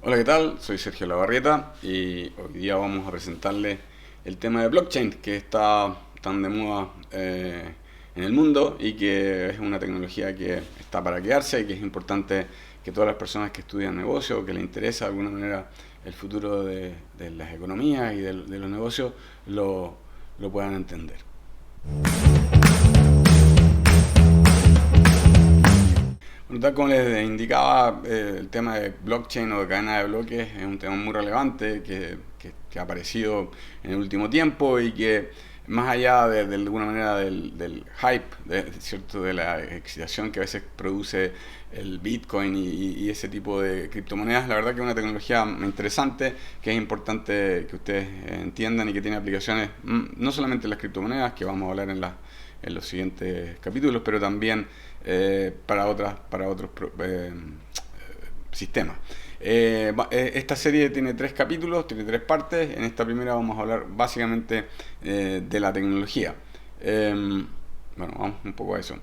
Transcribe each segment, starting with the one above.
Hola, ¿qué tal? Soy Sergio Lavarrieta y hoy día vamos a presentarles el tema de blockchain que está tan de moda en el mundo y que es una tecnología que está para quedarse y que es importante que todas las personas que estudian negocio o que les interesa de alguna manera el futuro de las economías y de los negocios lo puedan entender. Bueno, tal como les indicaba, el tema de blockchain o de cadena de bloques es un tema muy relevante que ha aparecido en el último tiempo y que más allá de alguna manera del hype, ¿cierto? De la excitación que a veces produce el Bitcoin y ese tipo de criptomonedas, la verdad que es una tecnología interesante, que es importante que ustedes entiendan y que tiene aplicaciones no solamente en las criptomonedas, que vamos a hablar en los siguientes capítulos, pero también para otros sistemas. Esta serie tiene 3 capítulos, tiene 3 partes. En esta primera vamos a hablar básicamente de la tecnología. Bueno, vamos un poco a eso.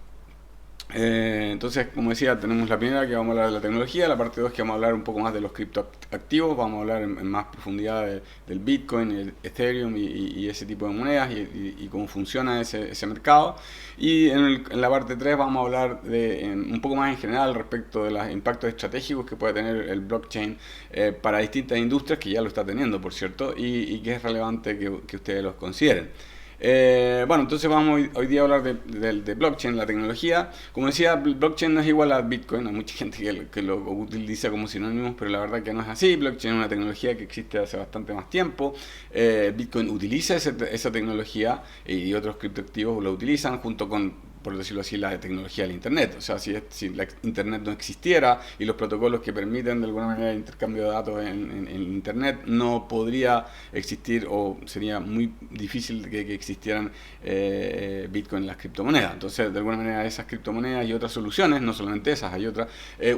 Entonces, como decía, tenemos la primera que vamos a hablar de la tecnología, la parte 2 que vamos a hablar un poco más de los criptoactivos, vamos a hablar en más profundidad del Bitcoin, el Ethereum y ese tipo de monedas y cómo funciona ese mercado. Y en la parte 3 vamos a hablar un poco más en general respecto de los impactos estratégicos que puede tener el blockchain para distintas industrias, que ya lo está teniendo, por cierto, y que es relevante que ustedes los consideren. Bueno, entonces vamos hoy día a hablar de blockchain, la tecnología. Como decía, blockchain no es igual a Bitcoin. Hay mucha gente que lo utiliza como sinónimos, pero la verdad que no es así. Blockchain es una tecnología que existe hace bastante más tiempo. Bitcoin utiliza esa tecnología y otros criptoactivos lo utilizan junto con, por decirlo así, la tecnología del Internet. O sea, si la Internet no existiera y los protocolos que permiten de alguna manera el intercambio de datos en Internet, no podría existir o sería muy difícil que existieran Bitcoin en las criptomonedas. Entonces, de alguna manera, esas criptomonedas y otras soluciones, no solamente esas, hay otras,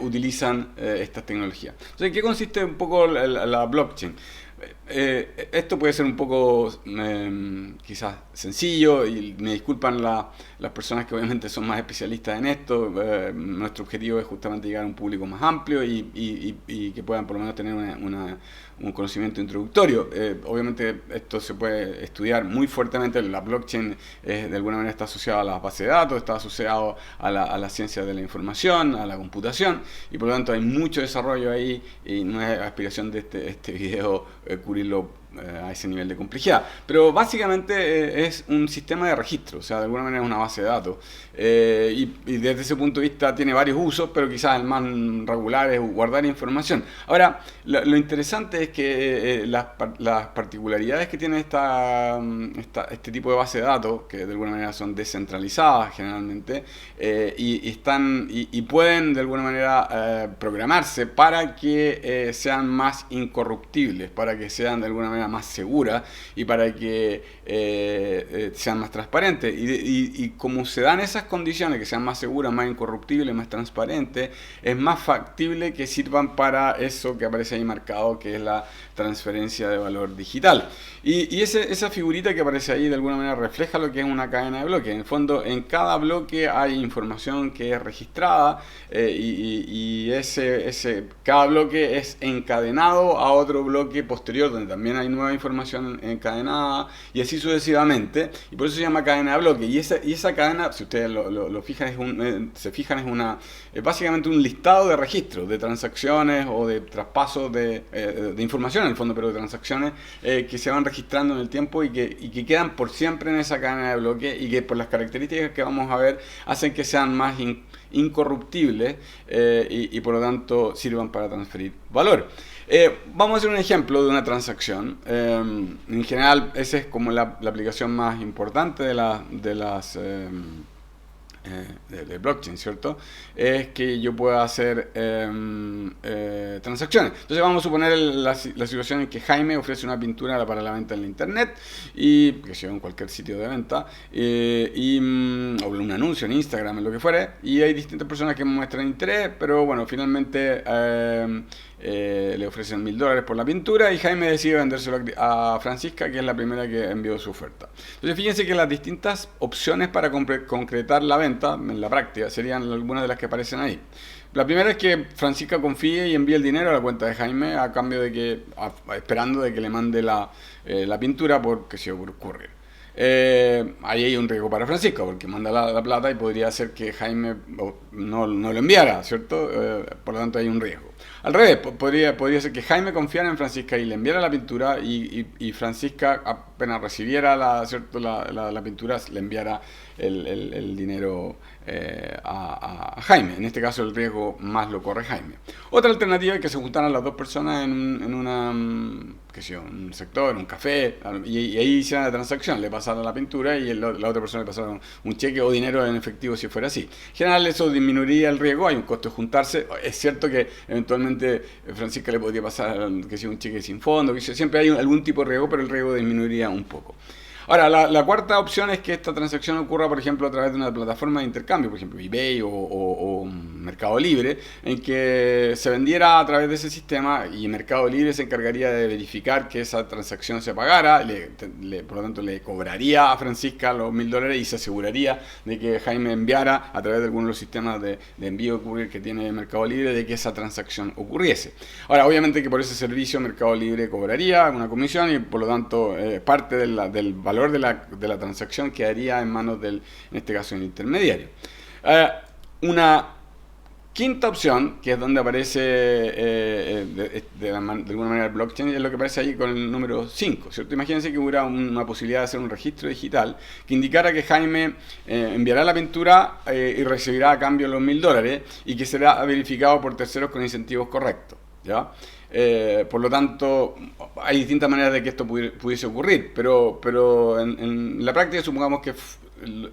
utilizan estas tecnologías. Entonces, ¿en qué consiste un poco la blockchain? Esto puede ser un poco quizás sencillo y me disculpan las personas que obviamente son más especialistas en esto. Nuestro objetivo es justamente llegar a un público más amplio y que puedan por lo menos tener un conocimiento introductorio. Obviamente esto se puede estudiar muy fuertemente. La blockchain de alguna manera está asociada a las bases de datos, está asociado a la ciencia de la información, a la computación, y por lo tanto hay mucho desarrollo ahí y no es aspiración de este video cubrirlo a ese nivel de complejidad. Pero básicamente es un sistema de registro, o sea, de alguna manera es una base de datos. Y desde ese punto de vista tiene varios usos, pero quizás el más regular es guardar información. Ahora, lo interesante es que las particularidades que tiene este tipo de base de datos, que de alguna manera son descentralizadas generalmente, y pueden de alguna manera programarse para que sean más incorruptibles, para que sean de alguna manera más seguras y para que sean más transparentes. Y como se dan esas condiciones, que sean más seguras, más incorruptibles, más transparentes, es más factible que sirvan para eso que aparece ahí marcado, que es la transferencia de valor digital. Y esa figurita que aparece ahí de alguna manera refleja lo que es una cadena de bloques. En el fondo, en cada bloque hay información que es registrada cada bloque es encadenado a otro bloque posterior donde también hay nueva información encadenada y así sucesivamente. Y por eso se llama cadena de bloques. Y esa cadena, si ustedes lo fijan, es básicamente un listado de registros, de transacciones o de traspasos de información en el fondo, pero de transacciones que se van registrando en el tiempo y que quedan por siempre en esa cadena de bloques y que por las características que vamos a ver hacen que sean más incorruptibles y por lo tanto sirvan para transferir valor. Vamos a hacer un ejemplo de una transacción. En general, esa es como la aplicación más importante de las de blockchain, ¿cierto? Es que yo pueda hacer transacciones. Entonces vamos a suponer la situación en que Jaime ofrece una pintura para la venta en la internet y que sea en cualquier sitio de venta o un anuncio en Instagram, en lo que fuere, y hay distintas personas que muestran interés, pero bueno, finalmente le ofrecen $1000 por la pintura y Jaime decide vendérselo a Francisca, que es la primera que envió su oferta. Entonces fíjense que las distintas opciones para concretar la venta en la práctica serían algunas de las que aparecen ahí. La primera es que Francisca confíe y envíe el dinero a la cuenta de Jaime a cambio de que, esperando de que le mande la pintura porque se ocurre. Ahí hay un riesgo para Francisca porque manda la plata y podría hacer que Jaime no lo enviara, ¿cierto? Por lo tanto hay un riesgo. Al revés, podría ser que Jaime confiara en Francisca y le enviara la pintura y Francisca apenas recibiera la pintura le enviara el dinero a Jaime. En este caso el riesgo más lo corre Jaime. Otra alternativa es que se juntaran las dos personas en un sector, en un café, y ahí hicieran la transacción, le pasaran la pintura y la otra persona le pasara un cheque o dinero en efectivo si fuera así. En general eso disminuiría el riesgo, hay un costo de juntarse. Es cierto que eventualmente Francisca le podría pasar un cheque sin fondo, siempre hay algún tipo de riesgo, pero el riesgo disminuiría un poco. Ahora, la cuarta opción es que esta transacción ocurra, por ejemplo, a través de una plataforma de intercambio, por ejemplo, eBay o Mercado Libre, en que se vendiera a través de ese sistema y Mercado Libre se encargaría de verificar que esa transacción se pagara, por lo tanto le cobraría a Francisca los $1000 y se aseguraría de que Jaime enviara a través de algunos de los sistemas de envío que tiene Mercado Libre de que esa transacción ocurriese. Ahora, obviamente que por ese servicio Mercado Libre cobraría una comisión y por lo tanto parte del valor de la transacción quedaría en manos en este caso, del intermediario. Una quinta opción, que es donde aparece de alguna manera el blockchain, es lo que aparece ahí con el número 5, ¿cierto? Imagínense que hubiera una posibilidad de hacer un registro digital que indicara que Jaime enviará la pintura y recibirá a cambio los $1000 y que será verificado por terceros con incentivos correctos, ¿ya? Por lo tanto, hay distintas maneras de que esto pudiese ocurrir, pero en la práctica supongamos que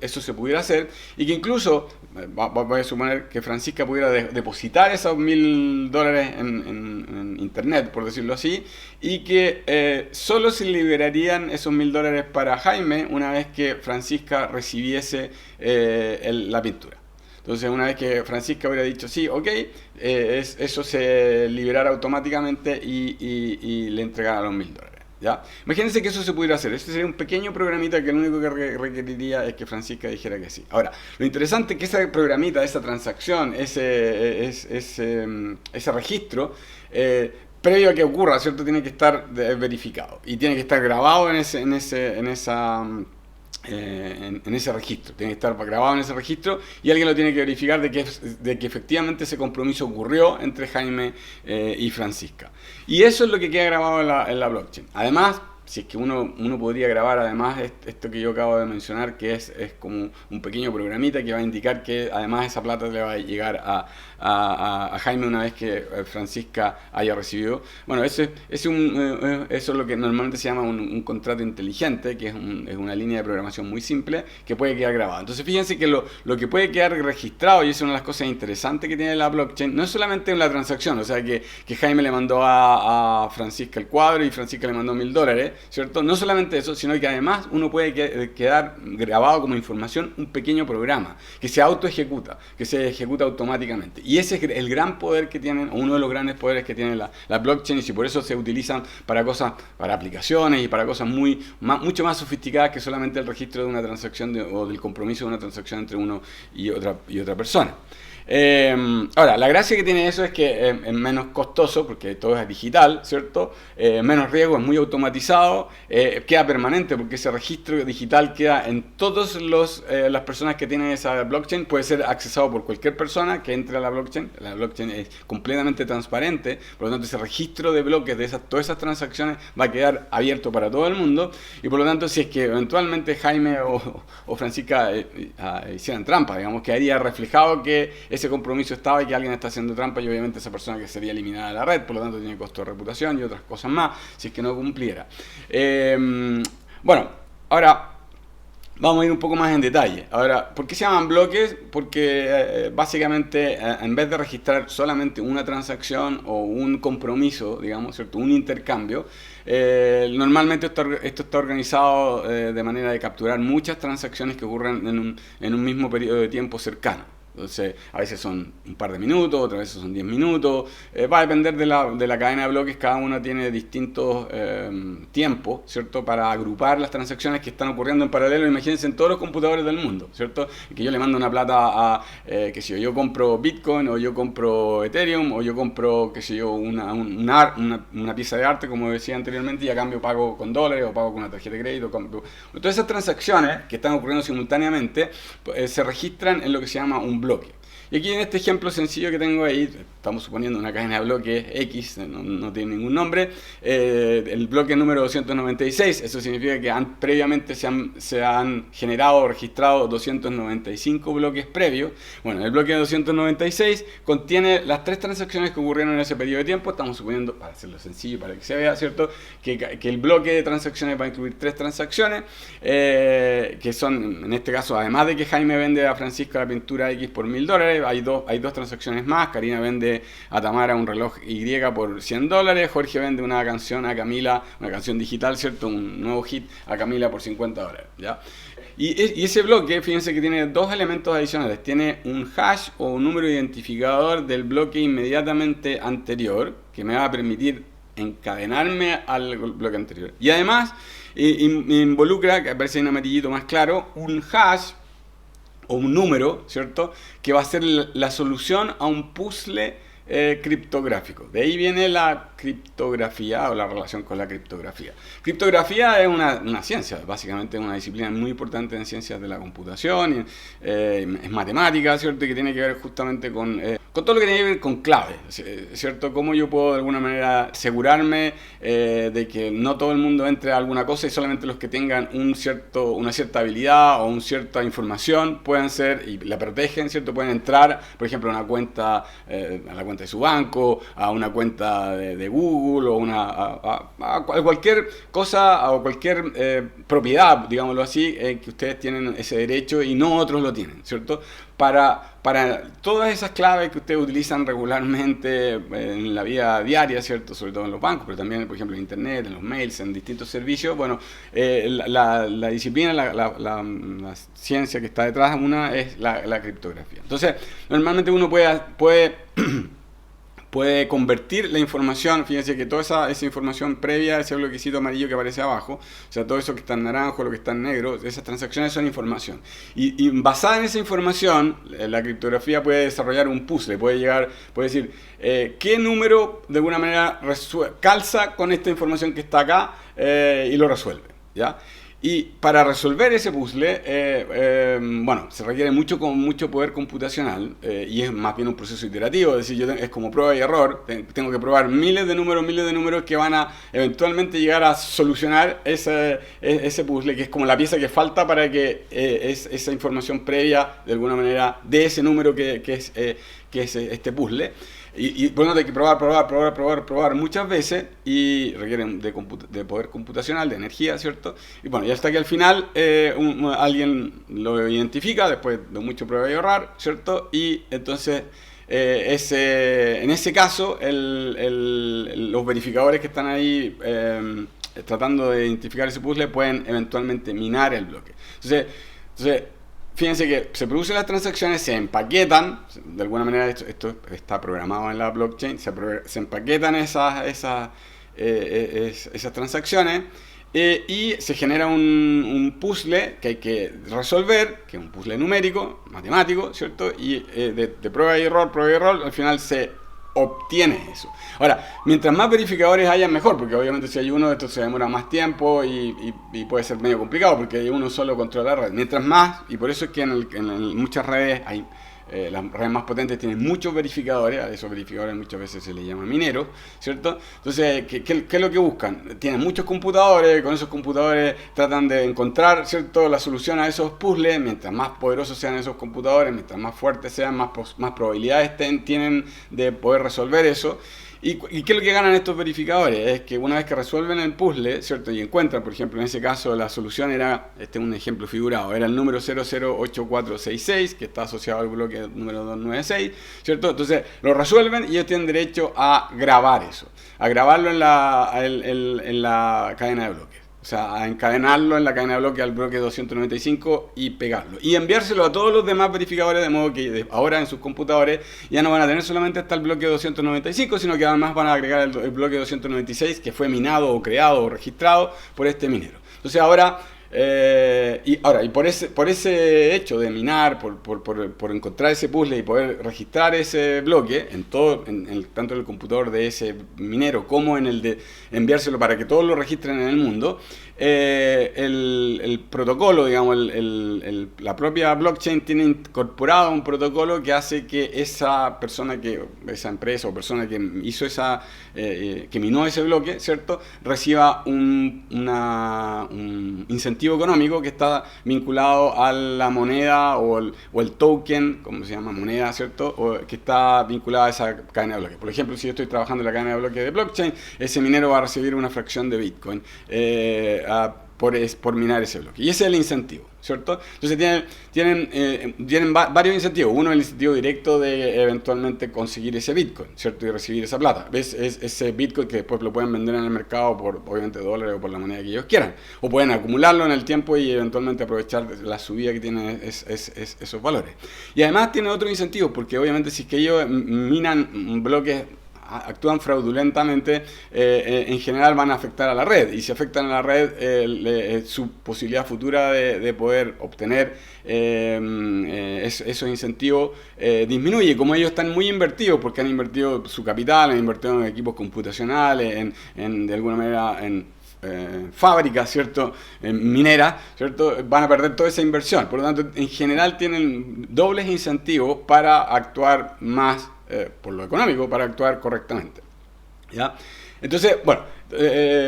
eso se pudiera hacer y que incluso, voy a suponer que Francisca pudiera depositar esos $1000 en internet, por decirlo así, y que solo se liberarían esos $1000 para Jaime una vez que Francisca recibiese la pintura. Entonces, una vez que Francisca hubiera dicho sí, ok, eso se liberara automáticamente y le entregara los $1000. ¿Ya? Imagínense que eso se pudiera hacer. Este sería un pequeño programita que lo único que requeriría es que Francisca dijera que sí. Ahora, lo interesante es que ese programita, esa transacción, ese registro, previo a que ocurra, ¿cierto? Tiene que estar verificado y tiene que estar grabado en ese registro, tiene que estar grabado en ese registro y alguien lo tiene que verificar de que efectivamente ese compromiso ocurrió entre Jaime y Francisca. Y eso es lo que queda grabado en la blockchain. Además, si es que uno podría grabar además esto que yo acabo de mencionar, que es como un pequeño programita que va a indicar que además esa plata le va a llegar a Jaime una vez que Francisca haya recibido. Bueno, eso es lo que normalmente se llama un contrato inteligente, que es una línea de programación muy simple que puede quedar grabada. Entonces fíjense que lo que puede quedar registrado, y es una de las cosas interesantes que tiene la blockchain, no es solamente en la transacción, o sea que Jaime le mandó a Francisca el cuadro y Francisca le mandó $1000, ¿cierto? No solamente eso, sino que además uno puede quedar grabado como información un pequeño programa que se autoejecuta, que se ejecuta automáticamente. Y ese es el gran poder que tienen, o uno de los grandes poderes que tiene la blockchain, y por eso se utilizan para aplicaciones y para cosas mucho más sofisticadas que solamente el registro de una transacción o del compromiso de una transacción entre uno y otra persona. Ahora, la gracia que tiene eso es que es menos costoso porque todo es digital, ¿cierto? Menos riesgo, es muy automatizado, queda permanente porque ese registro digital queda en todas las personas que tienen esa blockchain, puede ser accesado por cualquier persona que entre a la blockchain es completamente transparente, por lo tanto ese registro de bloques de todas esas transacciones va a quedar abierto para todo el mundo y por lo tanto si es que eventualmente Jaime o Francisca hicieran trampa, digamos, quedaría reflejado que ese compromiso estaba y que alguien está haciendo trampa y obviamente esa persona que sería eliminada de la red, por lo tanto tiene costo de reputación y otras cosas más si es que no cumpliera. Bueno, ahora vamos a ir un poco más en detalle. Ahora, ¿por qué se llaman bloques? Porque básicamente en vez de registrar solamente una transacción o un compromiso, digamos, ¿cierto? Un intercambio, normalmente esto está organizado de manera de capturar muchas transacciones que ocurren en un mismo periodo de tiempo cercano. Entonces, a veces son un par de minutos, otras veces son 10 minutos. Va a depender de la cadena de bloques. Cada uno tiene distintos tiempos, ¿cierto? Para agrupar las transacciones que están ocurriendo en paralelo. Imagínense en todos los computadores del mundo, ¿cierto? Que yo le mando una plata a, qué sé yo compro Bitcoin, o yo compro Ethereum, o yo compro, qué sé yo, una pieza de arte, como decía anteriormente, y a cambio pago con dólares, o pago con una tarjeta de crédito. Todas esas transacciones que están ocurriendo simultáneamente se registran en lo que se llama un bloque. Y aquí en este ejemplo sencillo que tengo ahí, estamos suponiendo una cadena de bloques X, no tiene ningún nombre, el bloque número 296, eso significa que previamente se han generado o registrado 295 bloques previos. Bueno, el bloque 296 contiene las 3 transacciones que ocurrieron en ese periodo de tiempo. Estamos suponiendo, para hacerlo sencillo, para que se vea, ¿cierto? Que el bloque de transacciones va a incluir 3 transacciones, que son, en este caso, además de que Jaime vende a Francisco la pintura X por $1000, hay dos transacciones más. Karina vende a Tamara un reloj Y por $100. Jorge vende una canción a Camila, una canción digital, ¿cierto? Un nuevo hit a Camila por $50, ¿ya? Y ese bloque, fíjense que tiene 2 elementos adicionales. Tiene un hash o un número identificador del bloque inmediatamente anterior, que me va a permitir encadenarme al bloque anterior. Y además involucra, que aparece en amarillito más claro, un hash o un número, ¿cierto? Que va a ser la solución a un puzzle criptográfico. De ahí viene la criptografía, o la relación con la criptografía. Criptografía es una ciencia, básicamente es una disciplina muy importante en ciencias de la computación, es matemática, ¿cierto? Y que tiene que ver justamente con todo lo que tiene que ver con claves, ¿cierto? Cómo yo puedo de alguna manera asegurarme de que no todo el mundo entre a alguna cosa, y solamente los que tengan una cierta habilidad o una cierta información puedan ser, y la protegen, ¿cierto? Pueden entrar, por ejemplo, a una cuenta, a la cuenta de su banco, a una cuenta de Google, o a cualquier cosa, o cualquier propiedad, digámoslo así, que ustedes tienen ese derecho y no otros lo tienen, ¿cierto? Para todas esas claves que ustedes utilizan regularmente en la vida diaria, ¿cierto? Sobre todo en los bancos, pero también, por ejemplo, en internet, en los mails, en distintos servicios. Bueno, la disciplina, la ciencia que está detrás de una es la criptografía. Entonces, normalmente uno puede convertir la información. Fíjense que toda esa información previa, ese bloquecito amarillo que aparece abajo, o sea, todo eso que está en naranjo, lo que está en negro, esas transacciones son información. Y basada en esa información, la criptografía puede desarrollar un puzzle, puede decir, ¿qué número de alguna manera calza con esta información que está acá? Y lo resuelve, ¿ya? Y para resolver ese puzzle, bueno, se requiere mucho poder computacional, y es más bien un proceso iterativo. Es decir, es como prueba y error. Tengo que probar miles de números que van a eventualmente llegar a solucionar ese puzzle, que es como la pieza que falta para que esa información previa, de alguna manera, de ese número que es este puzzle. Y bueno, hay que probar muchas veces, y requieren de poder computacional, de energía, ¿cierto? Y bueno, y hasta que al final alguien lo identifica después de mucho prueba y error, ¿cierto? Y entonces en ese caso los verificadores que están ahí tratando de identificar ese puzzle pueden eventualmente minar el bloque. Entonces fíjense que se producen las transacciones, se empaquetan, de alguna manera esto está programado en la blockchain, se empaquetan esas transacciones, y se genera un puzzle que hay que resolver, que es un puzzle numérico, matemático, ¿cierto? Y de prueba y error, al final se obtiene eso. Ahora, mientras más verificadores haya, mejor, porque obviamente si hay uno, esto se demora más tiempo y puede ser medio complicado, porque hay uno solo controla la red. Mientras más, y por eso es que en muchas redes hay las redes más potentes tienen muchos verificadores. A esos verificadores muchas veces se les llama mineros, ¿cierto? Entonces, ¿qué es lo que buscan? Tienen muchos computadores, con esos computadores tratan de encontrar, ¿cierto?, la solución a esos puzzles. Mientras más poderosos sean esos computadores, mientras más fuertes sean, más probabilidades tienen de poder resolver eso. ¿Y qué es lo que ganan estos verificadores? Es que una vez que resuelven el puzzle, ¿cierto?, y encuentran, por ejemplo, en ese caso la solución era, este es un ejemplo figurado, era el número 008466, que está asociado al bloque número 296, ¿cierto? Entonces lo resuelven y ellos tienen derecho a grabar eso, a grabarlo en la cadena de bloques. O sea, a encadenarlo en la cadena de bloque al bloque 295 y pegarlo. Y enviárselo a todos los demás verificadores, de modo que ahora en sus computadores ya no van a tener solamente hasta el bloque 295, sino que además van a agregar el bloque 296 que fue minado o creado o registrado por este minero. Entonces ahora... y por ese hecho de minar, por encontrar ese puzzle y poder registrar ese bloque tanto en el computador de ese minero como en el de enviárselo para que todos lo registren en el mundo, el protocolo, digamos, la propia blockchain tiene incorporado un protocolo que hace que esa empresa o persona que hizo que minó ese bloque, ¿cierto?, reciba un incentivo económico que está vinculado a la moneda o el token, como se llama, moneda, ¿cierto?, que está vinculado a esa cadena de bloques. Por ejemplo, si yo estoy trabajando en la cadena de bloques de blockchain, ese minero va a recibir una fracción de Bitcoin por minar ese bloque. Y ese es el incentivo, ¿cierto? Entonces tienen varios incentivos. Uno es el incentivo directo de eventualmente conseguir ese Bitcoin, ¿cierto? Y recibir esa plata. ¿Ves? Ese Bitcoin que después lo pueden vender en el mercado por, obviamente, dólares o por la moneda que ellos quieran. O pueden acumularlo en el tiempo y eventualmente aprovechar la subida que tienen esos valores. Y además tiene otro incentivo, porque obviamente si es que ellos minan bloques, actúan fraudulentamente, en general van a afectar a la red, y si afectan a la red, su posibilidad futura de poder obtener esos incentivos disminuye. Como ellos están muy invertidos, porque han invertido su capital, han invertido en equipos computacionales, de alguna manera en fábricas, ¿cierto?, mineras, ¿cierto?, van a perder toda esa inversión. Por lo tanto, en general tienen dobles incentivos para actuar más por lo económico, para actuar correctamente, ¿ya? Entonces, bueno,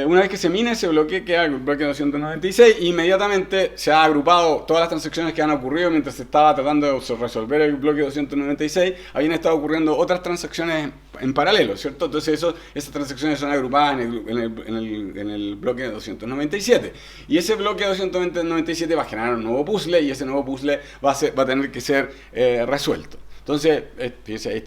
una vez que se mina ese bloque, queda el bloque 296, e inmediatamente se ha agrupado todas las transacciones que han ocurrido mientras se estaba tratando de resolver el bloque 296, habían estado ocurriendo otras transacciones en paralelo, ¿cierto? Entonces esas transacciones son agrupadas en el bloque 297, y ese bloque 297 va a generar un nuevo puzzle, y ese nuevo puzzle va a tener que ser resuelto. Entonces, fíjense, ahí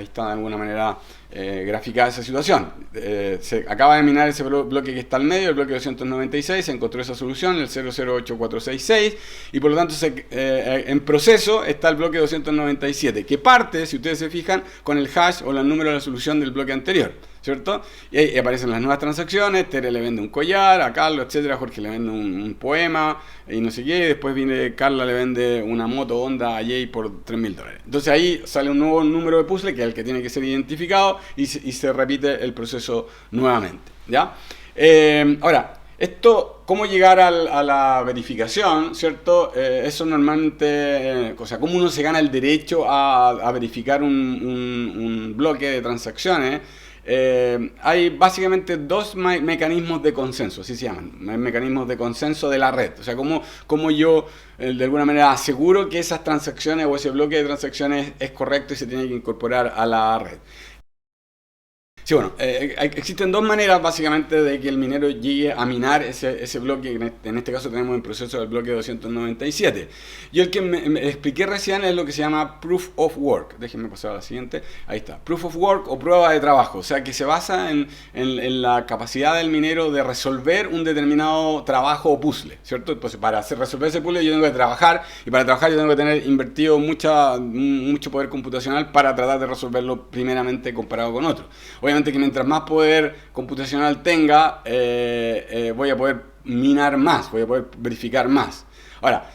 está de alguna manera graficada esa situación. Se acaba de minar ese bloque que está al medio, el bloque 296, se encontró esa solución, el 008466, y por lo tanto en proceso está el bloque 297, que parte, si ustedes se fijan, con el hash o el número de la solución del bloque anterior, ¿cierto? Y ahí aparecen las nuevas transacciones. Tere le vende un collar a Carlos, etcétera. Jorge le vende un poema y no sé qué. Y después viene Carla, le vende una moto Honda a Jay por $3.000. Entonces ahí sale un nuevo número de puzzle, que es el que tiene que ser identificado, y se repite el proceso nuevamente, ¿ya? Ahora, ¿cómo llegar a la verificación, ¿cierto? Eso normalmente, o sea, ¿cómo uno se gana el derecho a verificar un bloque de transacciones? Hay básicamente dos mecanismos de consenso, así se llaman, mecanismos de consenso de la red. O sea, cómo yo de alguna manera aseguro que esas transacciones o ese bloque de transacciones es correcto y se tiene que incorporar a la red. Sí, bueno, existen dos maneras básicamente de que el minero llegue a minar ese bloque, en este caso tenemos en proceso el bloque 297. Yo el que me expliqué recién es lo que se llama Proof of Work. Déjenme pasar a la siguiente. Ahí está. Proof of Work o prueba de trabajo. O sea, que se basa en la capacidad del minero de resolver un determinado trabajo o puzzle, ¿cierto? Entonces, para resolver ese puzzle yo tengo que trabajar, y para trabajar yo tengo que tener invertido mucho poder computacional para tratar de resolverlo primeramente comparado con otro. Obviamente que mientras más poder computacional tenga, voy a poder minar más, voy a poder verificar más. Ahora,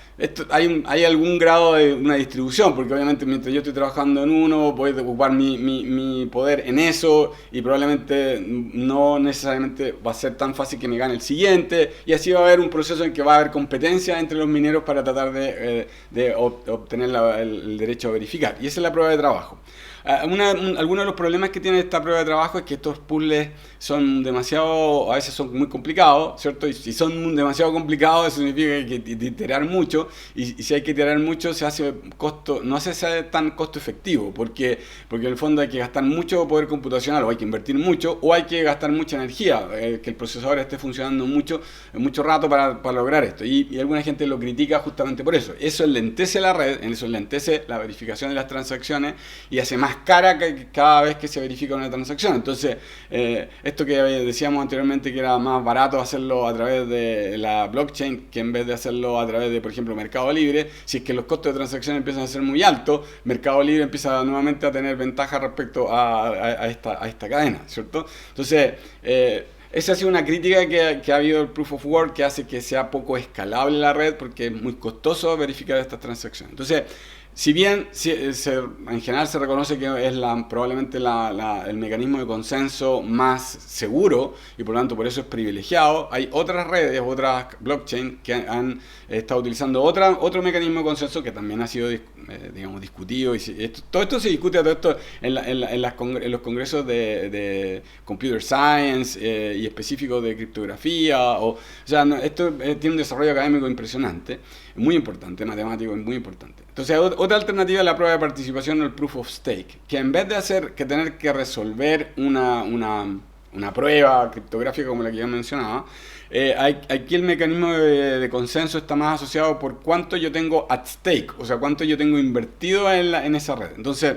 hay algún grado de una distribución, porque obviamente mientras yo estoy trabajando en uno, voy a ocupar mi poder en eso, y probablemente no necesariamente va a ser tan fácil que me gane el siguiente, y así va a haber un proceso en que va a haber competencia entre los mineros para tratar de obtener el derecho a verificar. Y esa es la prueba de trabajo. Algunos de los problemas que tiene esta prueba de trabajo es que estos puzzles son a veces son muy complicados, ¿cierto? Y si son demasiado complicados, eso significa que hay que iterar mucho, y si hay que iterar mucho, no se hace tan costo efectivo, porque en el fondo hay que gastar mucho poder computacional, o hay que invertir mucho, o hay que gastar mucha energía, que el procesador esté funcionando mucho rato para lograr esto, y alguna gente lo critica justamente por eso. Eso enlentece la red, eso enlentece la verificación de las transacciones y hace más cara cada vez que se verifica una transacción. Entonces, esto que decíamos anteriormente, que era más barato hacerlo a través de la blockchain que en vez de hacerlo a través de, por ejemplo, Mercado Libre, si es que los costos de transacción empiezan a ser muy altos, Mercado Libre empieza nuevamente a tener ventaja respecto a esta cadena, ¿cierto? Entonces, esa ha sido una crítica que ha habido el Proof of Work, que hace que sea poco escalable la red porque es muy costoso verificar estas transacciones. Entonces, si bien en general se reconoce que es probablemente el mecanismo de consenso más seguro y por lo tanto por eso es privilegiado, hay otras redes, otras blockchain que han estado utilizando otro mecanismo de consenso que también ha sido digamos, discutido. Todo esto se discute todo esto en los congresos de Computer Science y específicos de criptografía. O sea, esto tiene un desarrollo académico impresionante, muy importante, matemático, muy importante. Entonces, otra alternativa es la prueba de participación o el Proof of Stake, que en vez de tener que resolver una prueba criptográfica como la que yo mencionaba, aquí el mecanismo de consenso está más asociado por cuánto yo tengo at stake, o sea, cuánto yo tengo invertido en esa red. Entonces,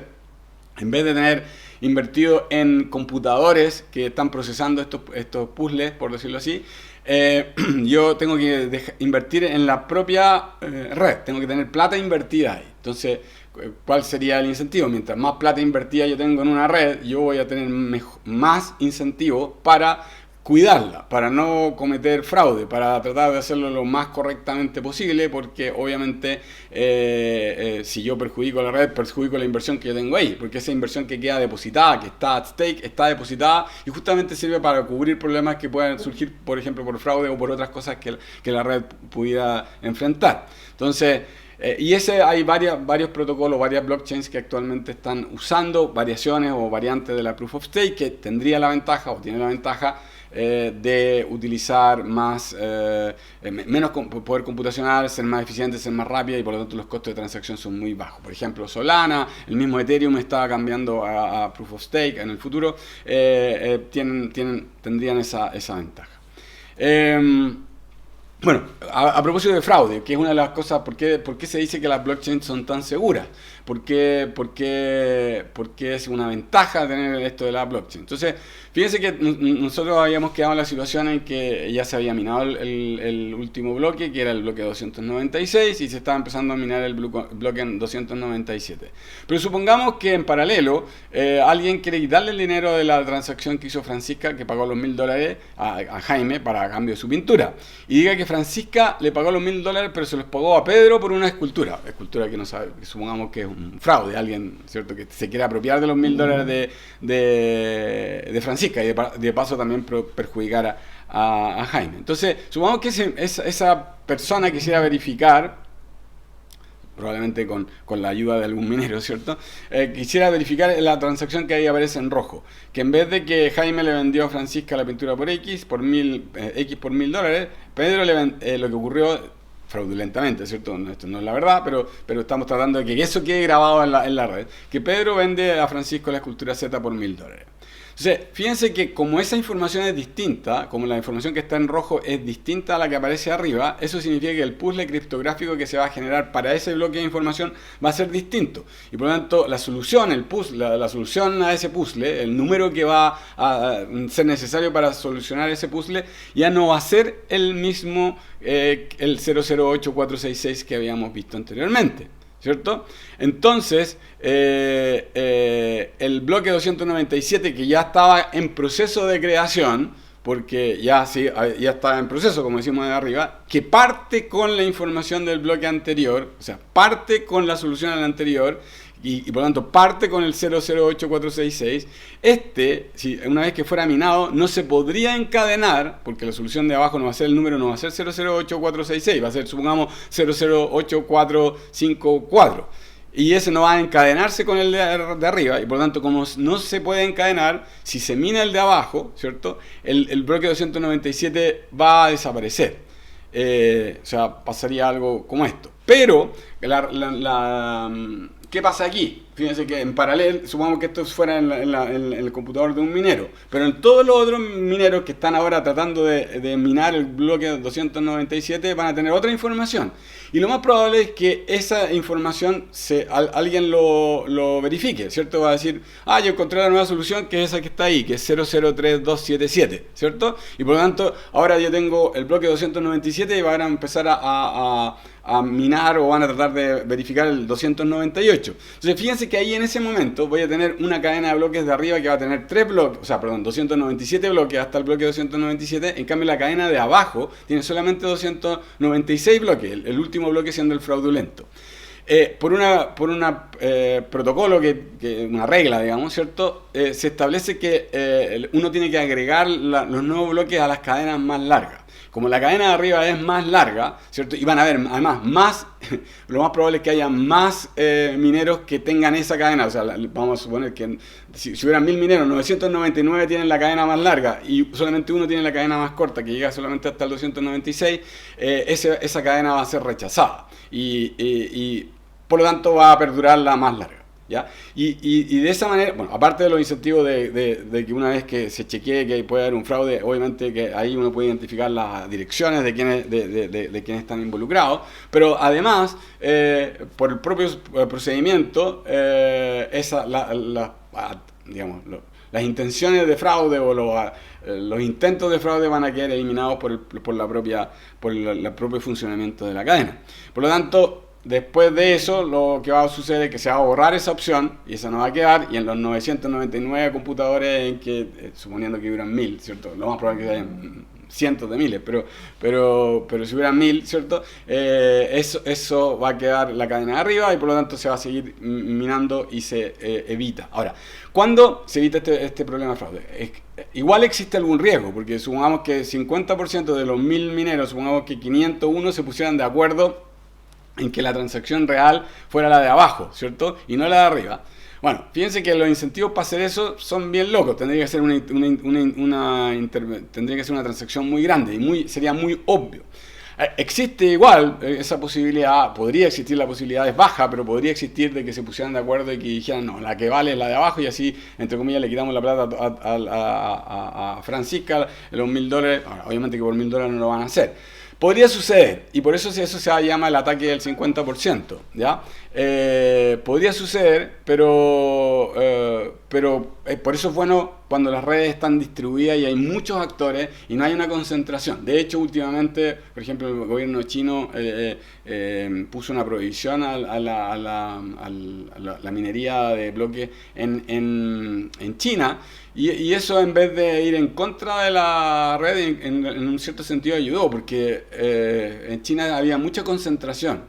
en vez de tener invertido en computadores que están procesando estos puzzles, por decirlo así, yo tengo que invertir en la propia red, tengo que tener plata invertida ahí. Entonces, ¿cuál sería el incentivo? Mientras más plata invertida yo tengo en una red, yo voy a tener más incentivo para cuidarla, para no cometer fraude, para tratar de hacerlo lo más correctamente posible, porque obviamente si yo perjudico la red, perjudico la inversión que yo tengo ahí, porque esa inversión que queda depositada, que está at stake, está depositada y justamente sirve para cubrir problemas que puedan surgir, por ejemplo, por fraude o por otras cosas que la red pudiera enfrentar. Entonces, hay varios protocolos, varias blockchains que actualmente están usando variaciones o variantes de la Proof of Stake, que tendría la ventaja o tiene la ventaja de utilizar menos poder computacional, ser más eficiente, ser más rápida y por lo tanto los costos de transacción son muy bajos. Por ejemplo, Solana, el mismo Ethereum está cambiando a Proof of Stake en el futuro, tendrían esa ventaja. Bueno, a propósito de fraude, que es una de las cosas, ¿por qué se dice que las blockchains son tan seguras? ¿Por qué es una ventaja tener esto de la blockchain? Entonces, fíjense que nosotros habíamos quedado en la situación en que ya se había minado el último bloque, que era el bloque 296, y se estaba empezando a minar el bloque 297. Pero supongamos que en paralelo alguien quiere quitarle el dinero de la transacción que hizo Francisca, que pagó los $1000 a Jaime para cambio de su pintura, y diga que Francisca le pagó los $1000, pero se los pagó a Pedro por una escultura que no sabe, que supongamos que es un fraude, alguien, ¿cierto?, que se quiere apropiar de los $1000 de Francisca y de paso también perjudicar a Jaime. Entonces, supongamos que esa persona quisiera verificar, probablemente con la ayuda de algún minero, ¿cierto? Quisiera verificar la transacción que ahí aparece en rojo, que en vez de que Jaime le vendió a Francisca la pintura por X por $1000, Pedro lo que ocurrió fraudulentamente, ¿cierto? Esto no es la verdad, pero estamos tratando de que eso quede grabado en la red, que Pedro vende a Francisco la escultura Z por $1000. Entonces, fíjense que como esa información es distinta, como la información que está en rojo es distinta a la que aparece arriba, eso significa que el puzzle criptográfico que se va a generar para ese bloque de información va a ser distinto. Y por lo tanto, la solución a ese puzzle, el número que va a ser necesario para solucionar ese puzzle, ya no va a ser el mismo, el 008466 que habíamos visto anteriormente, ¿cierto? Entonces, el bloque 297, que ya estaba en proceso de creación, porque ya estaba en proceso, como decimos de arriba, que parte con la información del bloque anterior, o sea, parte con la solución al anterior, y por lo tanto parte con el 008466, una vez que fuera minado, no se podría encadenar, porque la solución de abajo no va a ser el número, no va a ser 008466, va a ser, supongamos, 008454. Y ese no va a encadenarse con el de arriba, y por lo tanto, como no se puede encadenar, si se mina el de abajo, ¿cierto?, el bloque 297 va a desaparecer. O sea, pasaría algo como esto. Pero, ¿qué pasa aquí? fíjense que en paralelo, supongamos que esto fuera en el computador de un minero, pero en todos los otros mineros que están ahora tratando de minar el bloque 297 van a tener otra información. Y lo más probable es que esa información alguien lo verifique, ¿cierto? Va a decir, yo encontré la nueva solución, que es esa que está ahí, que es 003277, ¿cierto? Y por lo tanto, ahora yo tengo el bloque 297 y van a empezar a minar o van a tratar de verificar el 298. Entonces fíjense que ahí en ese momento voy a tener una cadena de bloques de arriba que va a tener 3 bloques, 297 bloques hasta el bloque 297. En cambio la cadena de abajo tiene solamente 296 bloques, el último bloque siendo el fraudulento. Por una protocolo, una regla, digamos, ¿cierto? Se establece que uno tiene que agregar los nuevos bloques a las cadenas más largas. Como la cadena de arriba es más larga, ¿cierto? Y van a haber, además, lo más probable es que haya más mineros que tengan esa cadena. O sea, vamos a suponer que si hubieran 1000 mineros, 999 tienen la cadena más larga y solamente uno tiene la cadena más corta, que llega solamente hasta el 296, esa cadena va a ser rechazada. Y por lo tanto va a perdurar la más larga. ¿Ya? Y de esa manera, bueno, aparte de los incentivos de que una vez que se chequee que puede haber un fraude, obviamente que ahí uno puede identificar las direcciones de quienes están involucrados, pero además, por el propio procedimiento, digamos, las intenciones de fraude o los intentos de fraude van a quedar eliminados por el propio funcionamiento de la cadena. Por lo tanto, después de eso, lo que va a suceder es que se va a borrar esa opción y esa no va a quedar. Y en los 999 computadores, en que suponiendo que hubieran 1000, ¿cierto? Lo más probable es que hayan cientos de miles, pero si hubieran 1000, ¿cierto? Eso va a quedar la cadena de arriba y por lo tanto se va a seguir minando y se evita. Ahora, ¿cuándo se evita este problema de fraude? Igual existe algún riesgo, porque supongamos que 50% de los 1000 mineros, supongamos que 501 se pusieran de acuerdo en que la transacción real fuera la de abajo, ¿cierto? Y no la de arriba. Bueno, fíjense que los incentivos para hacer eso son bien locos. Tendría que ser tendría que ser una transacción muy grande y sería muy obvio. Existe igual esa posibilidad, podría existir, la posibilidad es baja, pero podría existir de que se pusieran de acuerdo y que dijeran, no, la que vale es la de abajo y así, entre comillas, le quitamos la plata a Francisca, los $1000. Ahora, obviamente que por $1000 no lo van a hacer. Podría suceder, y por eso eso se llama el ataque del 50%, ¿ya? Podría suceder, pero por eso es bueno cuando las redes están distribuidas y hay muchos actores y no hay una concentración. De hecho, últimamente, por ejemplo, el gobierno chino puso una prohibición a la minería de bloques en China. Y eso, en vez de ir en contra de la red, en un cierto sentido ayudó, porque en China había mucha concentración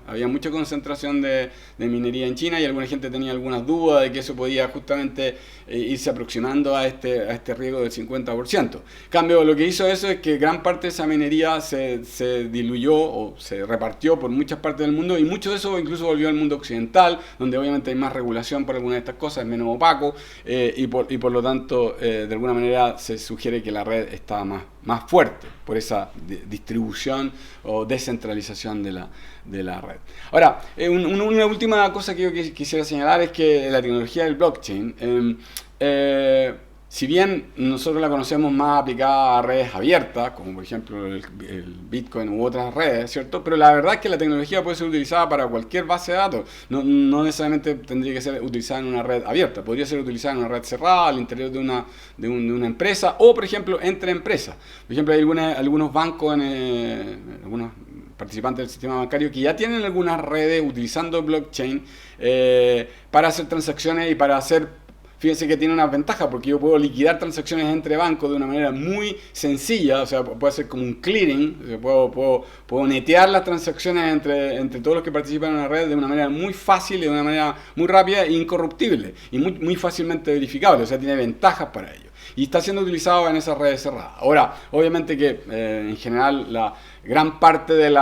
de minería en China y alguna gente tenía algunas dudas de que eso podía justamente irse aproximando a este riesgo del 50%. En cambio, lo que hizo eso es que gran parte de esa minería se diluyó o se repartió por muchas partes del mundo y mucho de eso incluso volvió al mundo occidental, donde obviamente hay más regulación por algunas de estas cosas, es menos opaco y por lo tanto de alguna manera se sugiere que la red está más fuerte por esa distribución o descentralización de la red. Ahora, una última cosa que yo quisiera señalar es que la tecnología del blockchain, si bien nosotros la conocemos más aplicada a redes abiertas, como por ejemplo el Bitcoin u otras redes, ¿cierto? Pero la verdad es que la tecnología puede ser utilizada para cualquier base de datos. No necesariamente tendría que ser utilizada en una red abierta. Podría ser utilizada en una red cerrada, al interior de una empresa, o por ejemplo entre empresas. Por ejemplo, hay algunos bancos, algunos participantes del sistema bancario que ya tienen algunas redes utilizando blockchain para hacer transacciones y para hacer. Fíjense que tiene una ventaja porque yo puedo liquidar transacciones entre bancos de una manera muy sencilla, o sea, puedo hacer como un clearing, o sea, puedo netear las transacciones entre todos los que participan en la red de una manera muy fácil, de una manera muy rápida e incorruptible y muy fácilmente verificable, o sea, tiene ventajas para ello. Y está siendo utilizado en esas redes cerradas. Ahora, obviamente que en general la gran parte del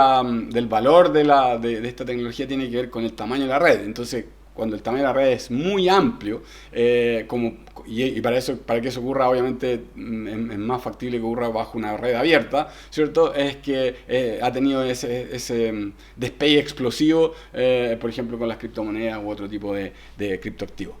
valor de esta tecnología tiene que ver con el tamaño de la red, entonces cuando el tamaño de la red es muy amplio, como y para eso, para que eso ocurra, obviamente es más factible que ocurra bajo una red abierta, ¿cierto? Es que ha tenido ese despegue explosivo, por ejemplo, con las criptomonedas u otro tipo de criptoactivos.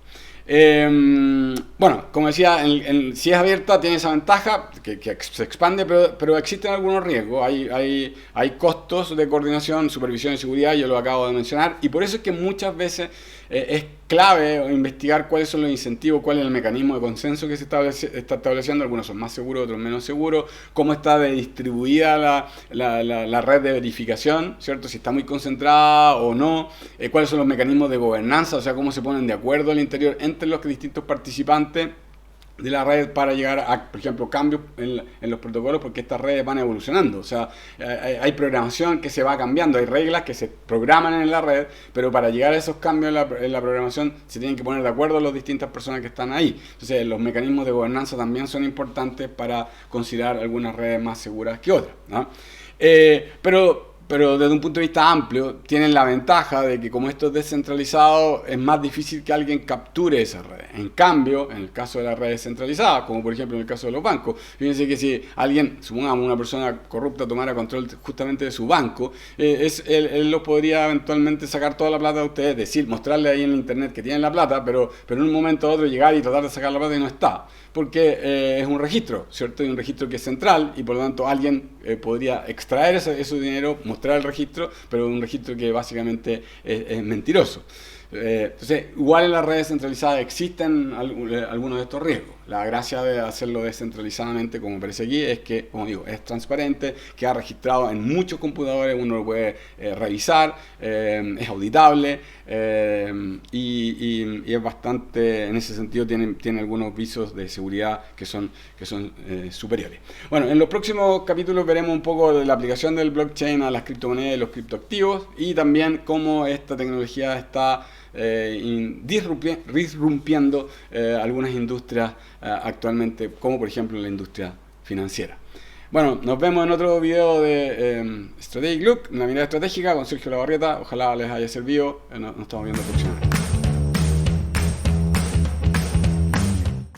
Bueno, como decía, si es abierta tiene esa ventaja que se expande, pero existen algunos riesgos. Hay costos de coordinación, supervisión y seguridad, yo lo acabo de mencionar, y por eso es que muchas veces es clave investigar cuáles son los incentivos, cuál es el mecanismo de consenso que se está estableciendo. Algunos son más seguros, otros menos seguros, cómo está distribuida la red de verificación, ¿cierto? Si está muy concentrada o no, cuáles son los mecanismos de gobernanza, o sea, cómo se ponen de acuerdo al interior entre los distintos participantes de la red para llegar a, por ejemplo, cambios en los protocolos, porque estas redes van evolucionando. O sea, hay programación que se va cambiando, hay reglas que se programan en la red, pero para llegar a esos cambios en la programación se tienen que poner de acuerdo las distintas personas que están ahí. Entonces, los mecanismos de gobernanza también son importantes para considerar algunas redes más seguras que otras, ¿no? Pero desde un punto de vista amplio, tienen la ventaja de que como esto es descentralizado, es más difícil que alguien capture esas redes. En cambio, en el caso de las redes centralizadas, como por ejemplo en el caso de los bancos, fíjense que si alguien, supongamos una persona corrupta, tomara control justamente de su banco, él lo podría eventualmente sacar toda la plata de ustedes, es decir, mostrarle ahí en internet que tienen la plata, pero en un momento u otro llegar y tratar de sacar la plata y no está. Porque es un registro, ¿cierto? Y un registro que es central y por lo tanto alguien podría extraer ese dinero, mostrar el registro, pero un registro que básicamente es mentiroso. Entonces, igual en las redes centralizadas existen algunos de estos riesgos. La gracia de hacerlo descentralizadamente, como aparece aquí, es que, como digo, es transparente, queda registrado en muchos computadores, uno lo puede revisar, es auditable y es bastante, en ese sentido, tiene algunos visos de seguridad que son superiores. Bueno, en los próximos capítulos veremos un poco de la aplicación del blockchain a las criptomonedas y los criptoactivos y también cómo esta tecnología está disrumpiendo algunas industrias actualmente, como por ejemplo la industria financiera. Bueno, nos vemos en otro video de Strategic Look, una mirada estratégica con Sergio Labarrieta. Ojalá les haya servido. Nos estamos viendo próximamente.